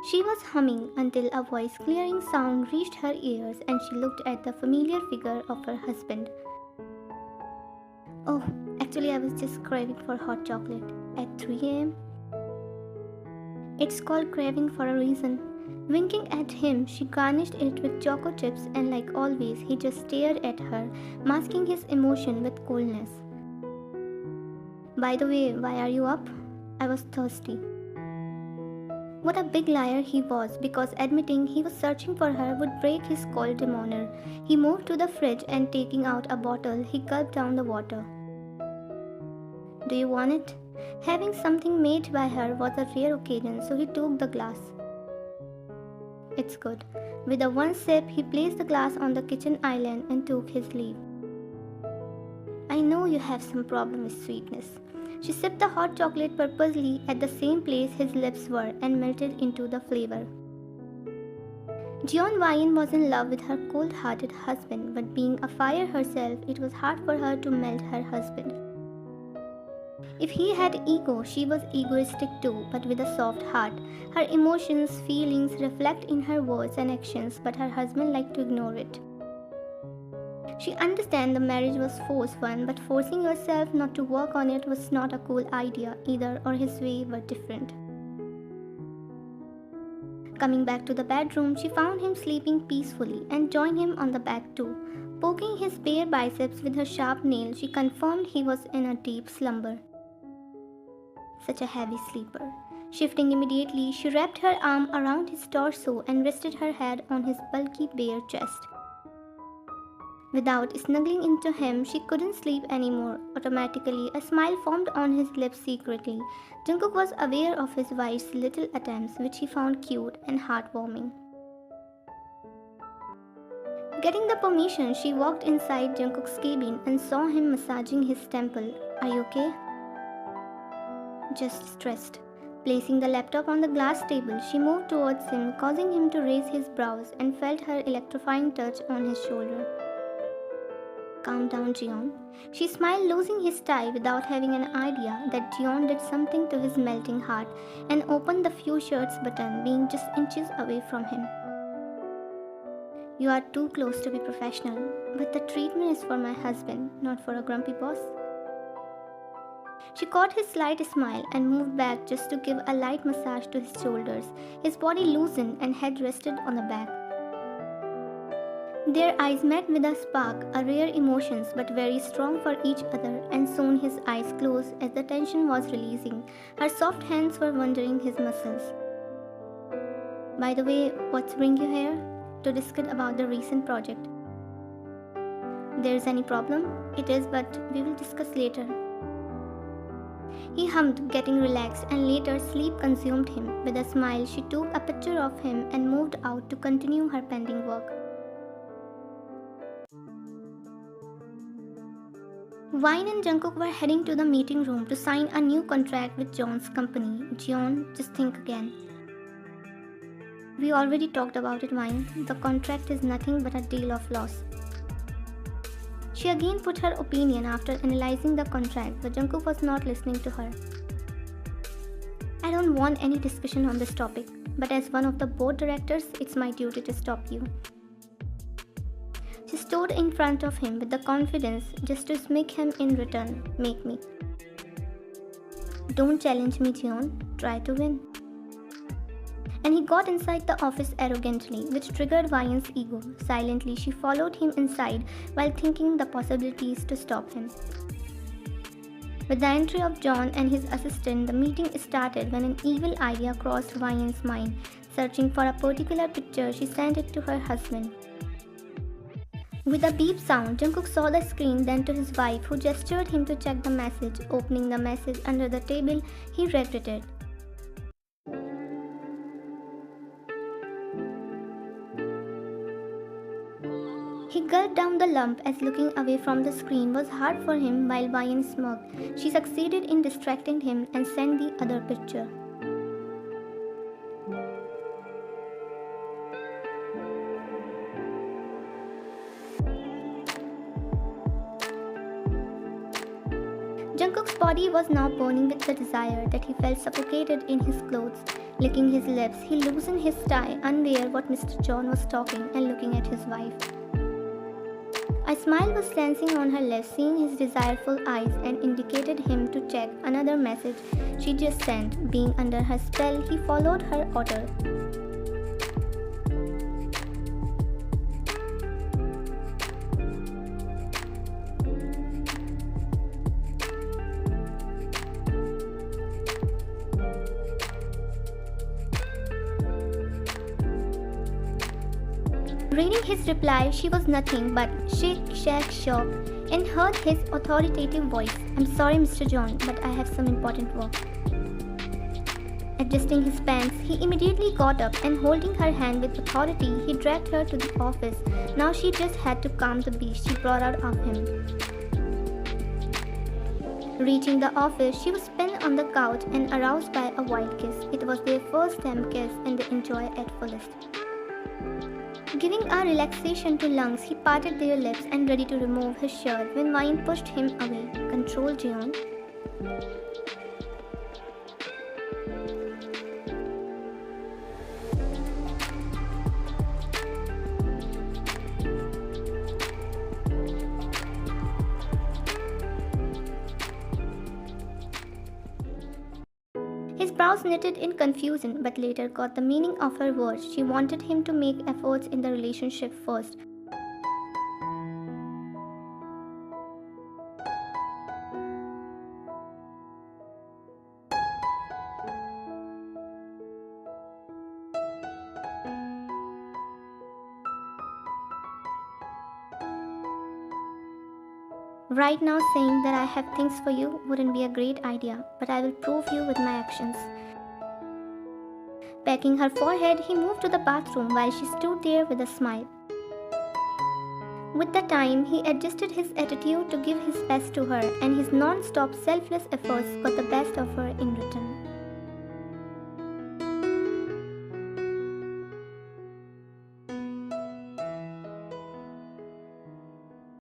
She was humming until a voice clearing sound reached her ears and she looked at the familiar figure of her husband. Oh, actually, I was just craving for hot chocolate at 3 a.m. It's called craving for a reason. Winking at him, she garnished it with choco chips, and like always, he just stared at her, masking his emotion with coolness. By the way, why are you up? I was thirsty. What a big liar he was, because admitting he was searching for her would break his cold demeanor. He moved to the fridge and taking out a bottle, he gulped down the water. Do you want it? Having something made by her was a rare occasion, so he took the glass. It's good. With a one sip, he placed the glass on the kitchen island and took his leave. I know you have some problem with sweetness. She sipped the hot chocolate purposely at the same place his lips were and melted into the flavor. Jeon Wyon was in love with her cold-hearted husband, but being a fire herself, it was hard for her to melt her husband. If he had ego, she was egoistic too, but with a soft heart. Her emotions, feelings reflect in her words and actions, but her husband liked to ignore it. She understood the marriage was forced one, but forcing yourself not to work on it was not a cool idea either, or his way were different. Coming back to the bedroom, she found him sleeping peacefully and joined him on the bed too. Poking his bare biceps with her sharp nail, she confirmed he was in a deep slumber. Such a heavy sleeper. Shifting immediately, she wrapped her arm around his torso and rested her head on his bulky bare chest. Without snuggling into him, she couldn't sleep anymore. Automatically, a smile formed on his lips secretly. Jungkook was aware of his wife's little attempts, which he found cute and heartwarming. Getting the permission, she walked inside Jungkook's cabin and saw him massaging his temple. Are you okay? Just stressed. Placing the laptop on the glass table, she moved towards him, causing him to raise his brows, and felt her electrifying touch on his shoulder. Calm down, Jeon. She smiled, losing his tie without having an idea that Jeon did something to his melting heart, and opened the few shirts button, being just inches away from him. You are too close to be professional, but the treatment is for my husband, not for a grumpy boss. She caught his slight smile and moved back just to give a light massage to his shoulders. His body loosened and head rested on the back. Their eyes met with a spark, a rare emotion but very strong for each other, and soon his eyes closed as the tension was releasing. Her soft hands were wandering his muscles. By the way, what's bringing you here? To discuss about the recent project. There's any problem? It is, but we will discuss later. He hummed, getting relaxed, and later sleep consumed him. With a smile, she took a picture of him and moved out to continue her pending work. Wine and Jungkook were heading to the meeting room to sign a new contract with John's company. Jeon, just think again. We already talked about it, Wine. The contract is nothing but a deal of loss. She again put her opinion after analyzing the contract, but Jungkook was not listening to her. I don't want any discussion on this topic, but as one of the board directors, it's my duty to stop you. She stood in front of him with the confidence just to smack him in return. Make me. Don't challenge me, Jeon. Try to win. And he got inside the office arrogantly, which triggered Wyan's ego. Silently, she followed him inside while thinking the possibilities to stop him. With the entry of John and his assistant, the meeting started when an evil idea crossed Wyan's mind. Searching for a particular picture, she sent it to her husband. With a beep sound, Jungkook saw the screen, then to his wife, who gestured him to check the message. Opening the message under the table, he read it. He gulped down the lump as looking away from the screen was hard for him while Wyan smirked. She succeeded in distracting him and sent the other picture. Jungkook's body was now burning with the desire that he felt suffocated in his clothes. Licking his lips, he loosened his tie, unaware what Mr. John was talking and looking at his wife. A smile was dancing on her lips, seeing his desireful eyes, and indicated him to check another message she just sent. Being under her spell, he followed her order. Reading his reply, she was nothing but shock and heard his authoritative voice. "I'm sorry, Mr. John, but I have some important work." Adjusting his pants, he immediately got up and holding her hand with authority, he dragged her to the office. Now she just had to calm the beast she brought out of him. Reaching the office, she was pinned on the couch and aroused by a wild kiss. It was their first time kiss and they enjoyed at fullest. Giving a relaxation to lungs, he parted their lips and ready to remove his shirt when Wine pushed him away. "Control, Jeon." His brows knitted in confusion, but later got the meaning of her words. She wanted him to make efforts in the relationship first. Right now, saying that I have things for you wouldn't be a great idea, but I will prove you with my actions. Pecking her forehead, he moved to the bathroom while she stood there with a smile. With the time, he adjusted his attitude to give his best to her, and his non-stop selfless efforts got the best of her in return.